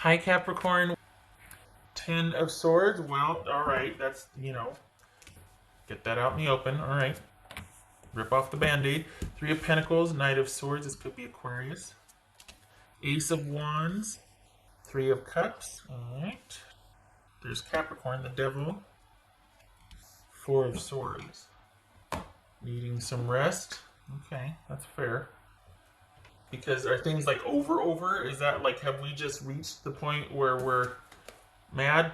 Hi, Capricorn. Ten of Swords. Well, all right. That's, get that out in the open. All right. Rip off the band-aid. Three of Pentacles, Knight of Swords. This could be Aquarius. Ace of Wands. Three of Cups. All right. There's Capricorn, the Devil. Four of Swords. Needing some rest. Okay, that's fair. Because are things like over? Is that like, have we just reached the point where we're mad?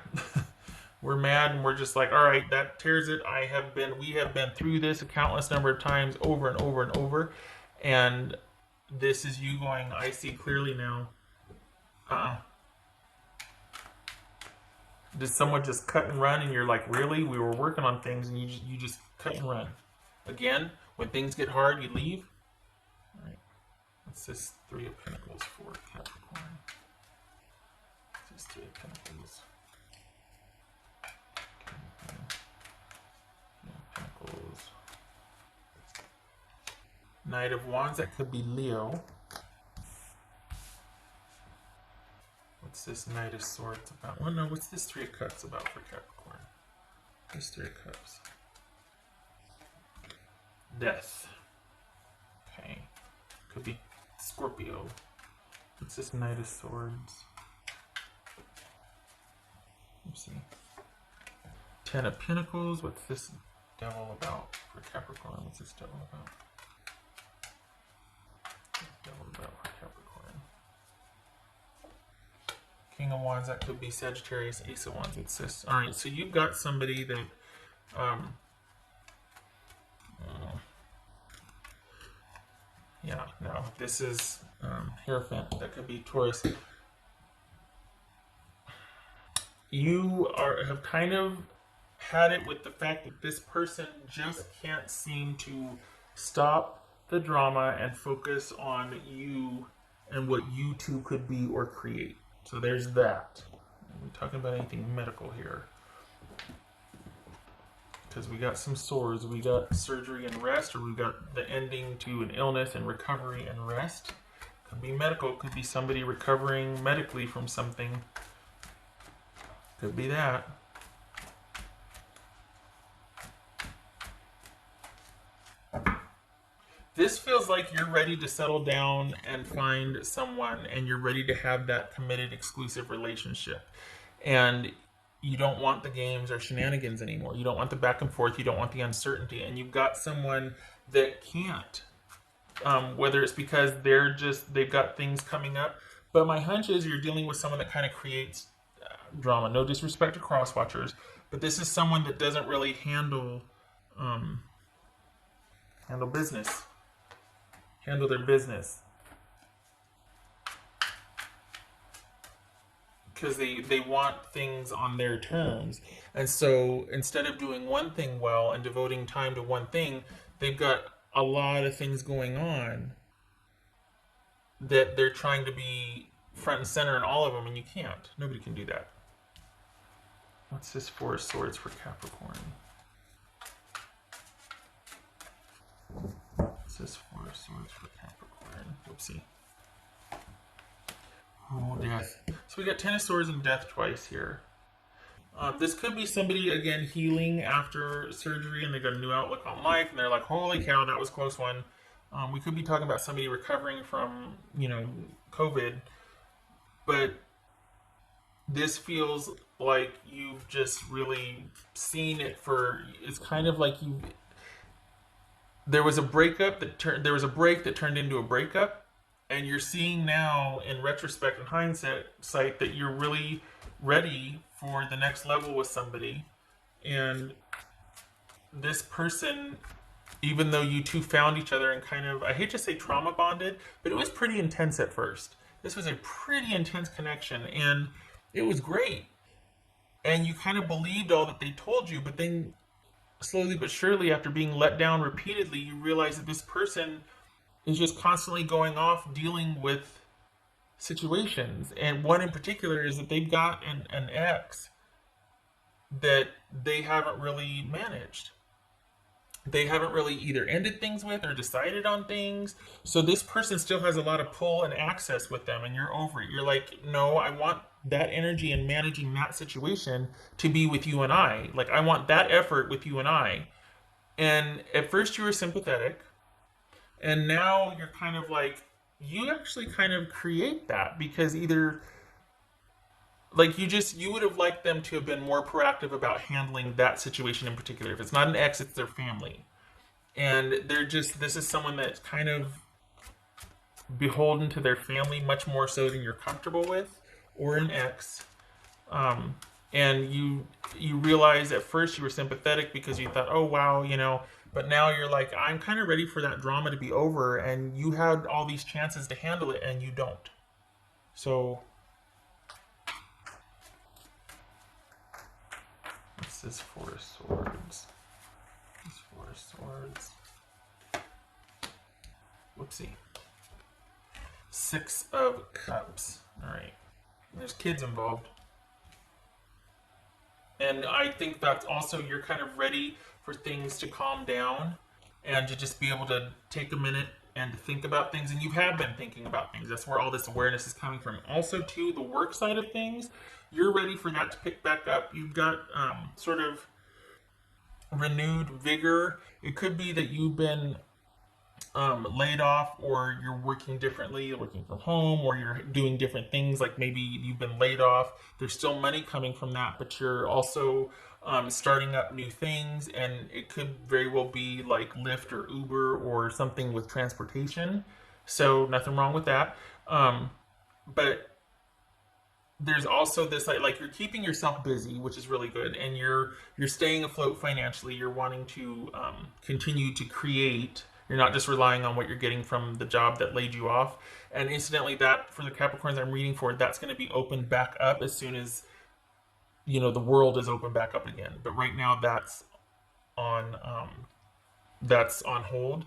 We're mad and we're just like, all right, that tears it. We have been through this a countless number of times over and over and over. And this is you going, I see clearly now. Did someone just cut and run and you're like, really? We were working on things and you just cut and run. Again, when things get hard, you leave. All right. What's this? Three of Pentacles for Capricorn. What's this? Three of Pentacles. Pentacles. Knight of Wands, that could be Leo. What's this Knight of Swords about? Well, no, what's this Three of Cups about for Capricorn? This Three of Cups. Death. Okay. Could be Scorpio. What's this Knight of Swords? Let's see. Ten of Pentacles. What's this Devil about for Capricorn? What's this Devil about? Devil about for Capricorn. King of Wands, that could be Sagittarius. Ace of Wands, it's this. Alright, so you've got somebody that yeah, no, this is Hierophant. That could be Taurus. You have kind of had it with the fact that this person just can't seem to stop the drama and focus on you and what you two could be or create. So there's that. Are we talking about anything medical here? Because we got some swords. We got surgery and rest, or we got the ending to an illness and recovery and rest. Could be medical. Could be somebody recovering medically from something. Could be that. This feels like you're ready to settle down and find someone, and you're ready to have that committed, exclusive relationship. And you don't want the games or shenanigans anymore. You don't want the back and forth. You don't want the uncertainty. And you've got someone that can't. Whether it's because they've got things coming up. But my hunch is you're dealing with someone that kind of creates drama. No disrespect to cross-watchers, but this is someone that doesn't really handle business. Handle their business. Because they want things on their terms. And so instead of doing one thing well and devoting time to one thing, they've got a lot of things going on that they're trying to be front and center in all of them, and you can't. Nobody can do that. What's this Four of Swords for Capricorn? What's this Four of Swords for Capricorn? Whoopsie. Oh, death. So we got Ten of Swords and death twice here. This could be somebody, again, healing after surgery, and they got a new outlook on life, and they're like, holy cow, that was a close one. We could be talking about somebody recovering from, COVID. But this feels like you've just really seen it it's kind of like there was a break that turned into a breakup. And you're seeing now, in retrospect and hindsight, that you're really ready for the next level with somebody. And this person, even though you two found each other and kind of, I hate to say trauma bonded, but it was pretty intense at first. This was a pretty intense connection, and it was great. And you kind of believed all that they told you, but then slowly but surely, after being let down repeatedly, you realize that this person is just constantly going off dealing with situations. And one in particular is that they've got an ex that they haven't really managed. they haven't really either ended things with or decided on things. So this person still has a lot of pull and access with them, and you're over it. You're like, no, I want that energy and managing that situation to be with you and I. Like, I want that effort with you and I. And at first you were sympathetic, and now you're kind of like, you actually kind of create that because either like you would have liked them to have been more proactive about handling that situation in particular. If it's not an ex, it's their family, and they're just, this is someone that's kind of beholden to their family much more so than you're comfortable with, or an ex. um, and you realize at first you were sympathetic because you thought, oh wow, but now you're like, I'm kind of ready for that drama to be over, and you had all these chances to handle it and you don't. So this is Four of Swords. This Four of Swords. Whoopsie. Six of Cups. Alright. There's kids involved. And I think that's also, you're kind of ready for things to calm down and to just be able to take a minute and to think about things. And you have been thinking about things. That's where all this awareness is coming from. Also, too, the work side of things, you're ready for that to pick back up. You've got sort of renewed vigor. It could be that you've been laid off, or you're working differently, you're working from home, or you're doing different things. Like maybe you've been laid off, there's still money coming from that, but you're also starting up new things, and it could very well be like Lyft or Uber or something with transportation. So nothing wrong with that. But there's also this like you're keeping yourself busy, which is really good, and you're staying afloat financially. You're wanting to continue to create. You're not just relying on what you're getting from the job that laid you off. And incidentally, that for the Capricorns I'm reading for, that's going to be opened back up as soon as the world is opened back up again. But right now that's on hold.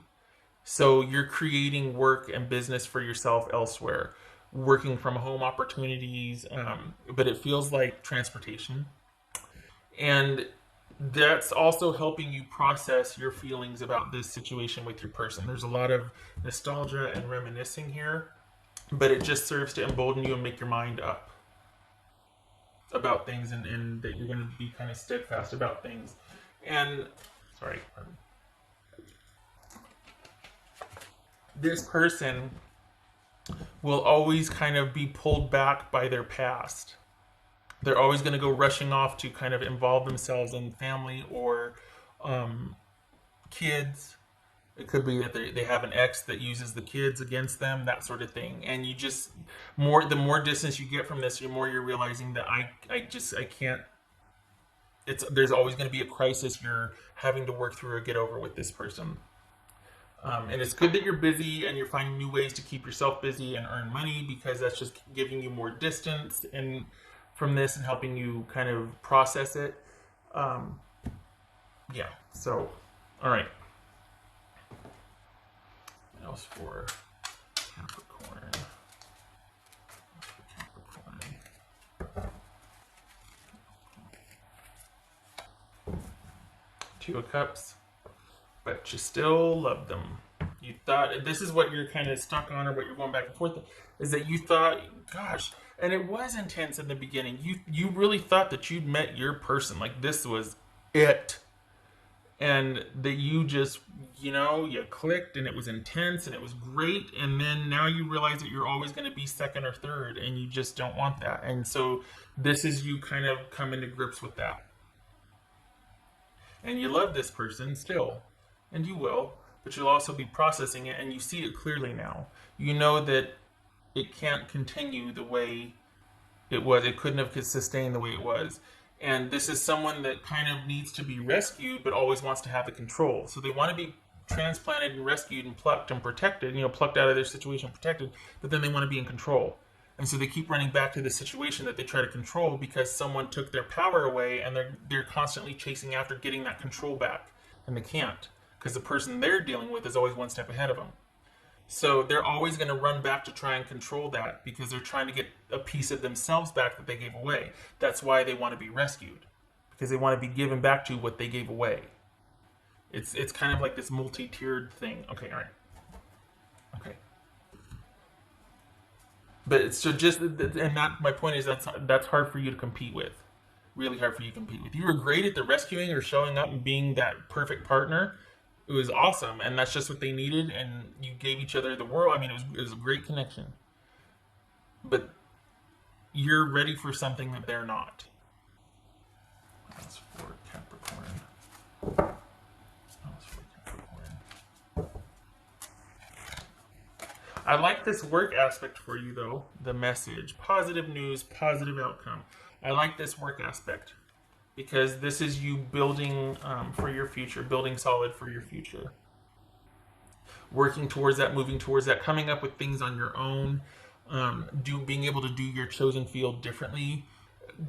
So you're creating work and business for yourself elsewhere, working from home opportunities, but it feels like transportation. And that's also helping you process your feelings about this situation with your person. There's a lot of nostalgia and reminiscing here, but it just serves to embolden you and make your mind up about things, and that you're going to be kind of steadfast about things. And sorry, this person will always kind of be pulled back by their past. They're always going to go rushing off to kind of involve themselves in family or kids. It could be that they have an ex that uses the kids against them, that sort of thing. And you just, the more distance you get from this, the more you're realizing that I can't, there's always going to be a crisis you're having to work through or get over with this person. And it's good that you're busy and you're finding new ways to keep yourself busy and earn money, because that's just giving you more distance and from this and helping you kind of process it. Yeah, so, all right. What else for Capricorn? Two of Cups, but you still love them. You thought, this is what you're kind of stuck on, or what you're going back and forth, is that you thought, gosh, and it was intense in the beginning. You really thought that you'd met your person, like this was it. And that you just, you clicked, and it was intense and it was great. And then now you realize that you're always going to be second or third, and you just don't want that. And so this is you kind of coming to grips with that. And you love this person still, and you will, but you'll also be processing it, and you see it clearly now. You know that it can't continue the way it was. It couldn't have sustained the way it was. And this is someone that kind of needs to be rescued, but always wants to have the control. So they want to be transplanted and rescued and plucked and protected, plucked out of their situation, protected, but then they want to be in control. And so they keep running back to the situation that they try to control because someone took their power away, and they're constantly chasing after getting that control back. And they can't, because the person they're dealing with is always one step ahead of them. So they're always going to run back to try and control that, because they're trying to get a piece of themselves back that they gave away. That's why they want to be rescued, because they want to be given back to what they gave away. It's kind of like this multi-tiered thing. Okay, all right. Okay. But it's so just, and that my point is that's hard for you to compete with. Really hard for you to compete with. You were great at the rescuing or showing up and being that perfect partner. It was awesome, and that's just what they needed. And you gave each other the world. I mean, it was a great connection. But you're ready for something that they're not. That's for Capricorn. That's for Capricorn. I like this work aspect for you, though. The message. Positive news, positive outcome. I like this work aspect because this is you building for your future, building solid for your future. Working towards that, moving towards that, coming up with things on your own, being able to do your chosen field differently.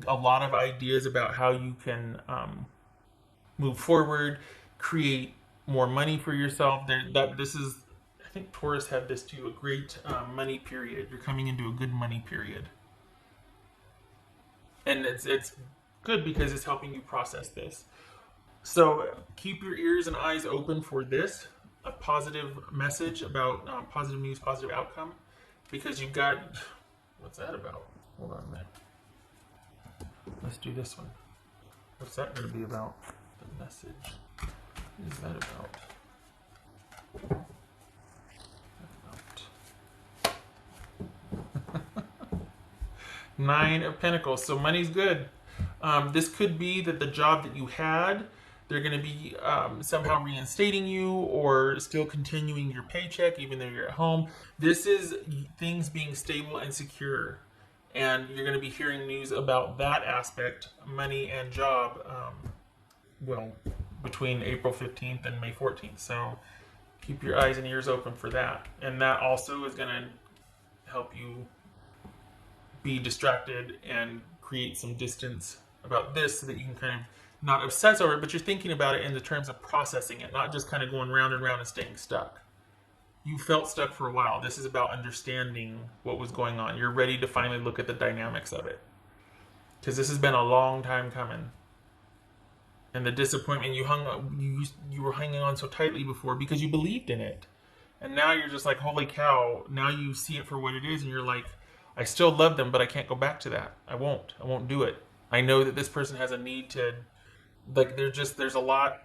A lot of ideas about how you can move forward, create more money for yourself. This is, I think Taurus had this too, a great money period. You're coming into a good money period. And it's good because it's helping you process this. So keep your ears and eyes open for this, a positive message about positive news, positive outcome, because you've got, what's that about? Hold on a minute. Let's do this one. What's that going to be about? The message. What is that about? Nine of Pentacles. So money's good. This could be that the job that you had, they're going to be somehow reinstating you or still continuing your paycheck even though you're at home. This is things being stable and secure. And you're going to be hearing news about that aspect, money and job, between April 15th and May 14th. So keep your eyes and ears open for that. And that also is going to help you be distracted and create some distance about this so that you can kind of not obsess over it, but you're thinking about it in the terms of processing it, not just kind of going round and round and staying stuck. You felt stuck for a while. This is about understanding what was going on. You're ready to finally look at the dynamics of it. Because this has been a long time coming. And the disappointment, you were hanging on so tightly before because you believed in it. And now you're just like, holy cow, now you see it for what it is and you're like, I still love them, but I can't go back to that. I won't do it. I know that this person has a need to, like, there's a lot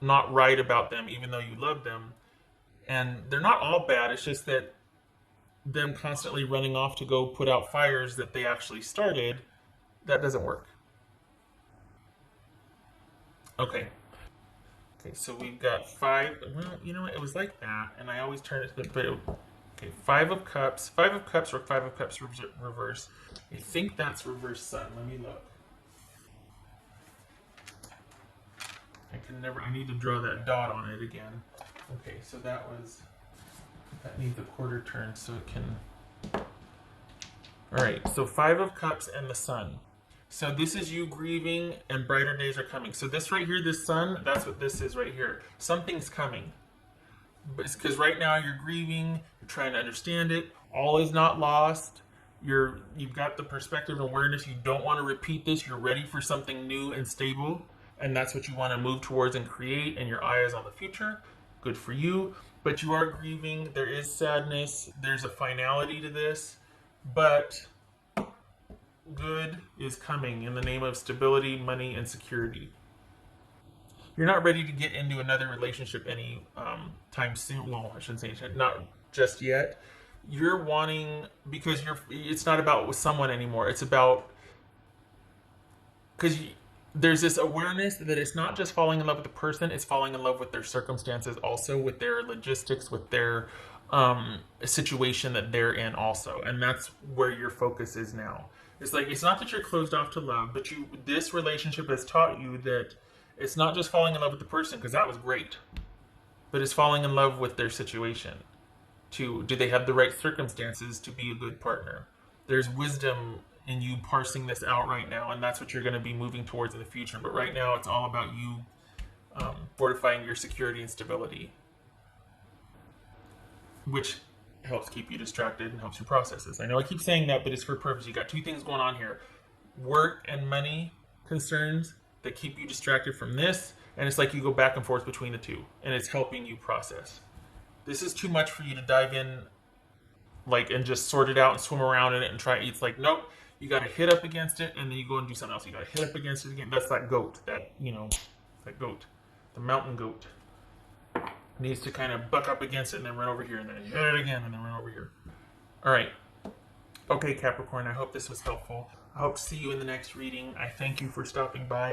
not right about them, even though you love them. And they're not all bad. It's just that them constantly running off to go put out fires that they actually started, that doesn't work. Okay. Okay, so we've got five. Well, you know what? It was like that, and I always turn it to the... Okay, Five of Cups. Five of Cups or Five of Cups reverse. I think that's reverse sun. Let me look. I need to draw that dot on it again. Okay, so that needs a quarter turn so it can... Alright, so Five of Cups and the Sun. So this is you grieving and brighter days are coming. So this right here, this sun, that's what this is right here. Something's coming. But it's because right now you're grieving, you're trying to understand it. All is not lost. You've got the perspective and awareness. You don't want to repeat this. You're ready for something new and stable. And that's what you want to move towards and create. And your eye is on the future. Good for you. But you are grieving. There is sadness. There's a finality to this. But good is coming in the name of stability, money, and security. You're not ready to get into another relationship any time soon. Well, I shouldn't say not just yet. You're wanting, because it's not about with someone anymore. It's about, because there's this awareness that it's not just falling in love with the person, it's falling in love with their circumstances also, with their logistics, with their situation that they're in also. And that's where your focus is now. It's like, it's not that you're closed off to love, but this relationship has taught you that it's not just falling in love with the person, because that was great, but it's falling in love with their situation. Do they have the right circumstances to be a good partner? There's wisdom in you parsing this out right now, and that's what you're going to be moving towards in the future. But right now, it's all about you fortifying your security and stability, which helps keep you distracted and helps you process this. I know I keep saying that, but it's for a purpose. You got two things going on here: work and money concerns that keep you distracted from this, And it's like you go back and forth between the two, and it's helping you process. This is too much for you to dive in, like, and just sort it out and swim around in it and try. It's like, nope, you got to hit up against it, and then you go and do something else. You got to hit up against it again. That's that goat, that goat, the mountain goat. Needs to kind of buck up against it and then run over here, and then hit it again and then run over here. All right. Okay, Capricorn, I hope this was helpful. I hope to see you in the next reading. I thank you for stopping by.